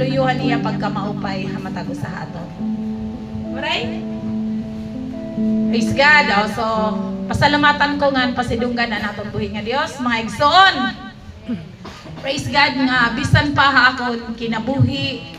haluyuhan niya pagkamaupay hamatago sa ato. Alright? Praise God. So, pasalamatan ko nga pasidunggan na naton buhi nga Dios, mga igsoon. Praise God nga bisan pa ha akon kinabuhi.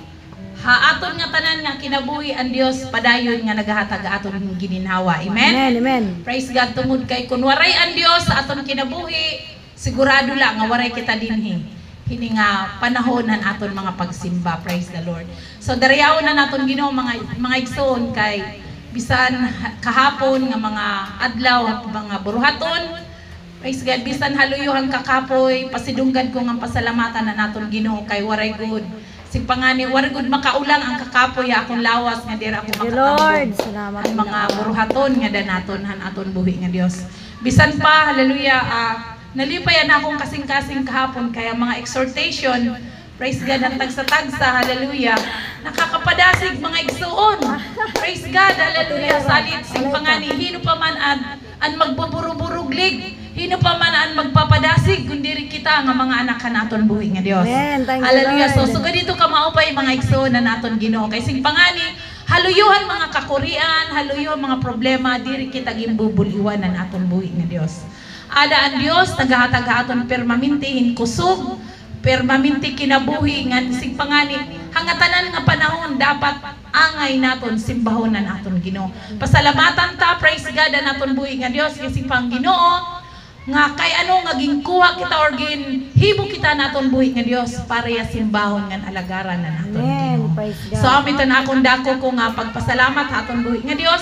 Ha aton nga tanan nga kinabuhi ang Dios padayon nga nagahatag aton gininhawa. Amen. Amen, amen. Praise God tungod kay kun waray ang Dios sa aton kinabuhi, sigurado lang nga waray kita dinhi. Hini nga panahonan aton mga pagsimba. Praise the Lord. So darayawon na naton Ginoo mga igsoon kay bisan kahapon nga mga adlaw mga buruhaton. Praise God, bisan haluyuhan kakapoy, pasidunggan ko nga pasalamatan na naton Ginoo kay waray good. Sig pangani waray good makaulang ang kakapoy akong lawas nga dira ako Lord, makatambong. salamat Ang mga buruhaton nga danaton han aton buhi nga Dios. Bisan pa haleluya nalipayan akong kasing-kasing kahapon kaya mga exhortation. Praise God ang tagsa-tagsa, hallelujah. Nakakapadasig mga igsuon. Praise God, hallelujah. Salit sing pangani, hino pa man an magbuburug-buruglig, hino pa man an magpapadasig, kundi rin kita nga mga anak ka naton buhi nga Dios. Amen. Thank you, Hallelujah. So, Lord. ganito ka maupay mga igsuon na naton Ginoo. Kay sing pangani, haluyuhan mga kakurian, haluyuhan mga problema, diri kita gimbubuliwan na naton buhi nga Dios. Ada ang Dios nagahatag aton permamintihin kusog, permaminti kinabuhi nga sig pangani hangatanan nga panahon dapat angay naton simbahonan aton Ginoo. Pasalamatan ta, praise God ang aton buhi nga Dios kasi pang Ginoo nga kay ano nga ginkuha kita or hibo kita naton buhi nga Dios para ya simbahon nga alagaran na naton Ginoo. Amen. Praise God. So amiton akong dako ko nga pagpasalamat aton buhi nga Dios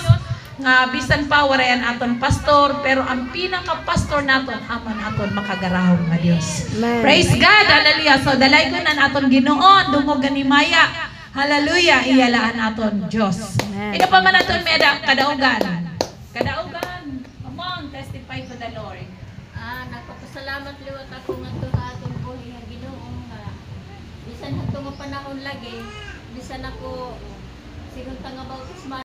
nga bisan pa warayan aton pastor pero ang pinaka pastor naton aman aton makagarahon nga Dios. Amen. Praise God, hallelujah. So dalay ko na aton Ginoo dungog ganimaya. Hallelujah, iyalaan aton Dios. Amen. Ino pa man aton meda kadaugan. Kadaugan. Come on, testify to the Lord. Nagpapasalamat liwat ako nga to sa atong buhi nga Ginoo nga bisan hatong panahon lagi bisan ako sigon nga bautismo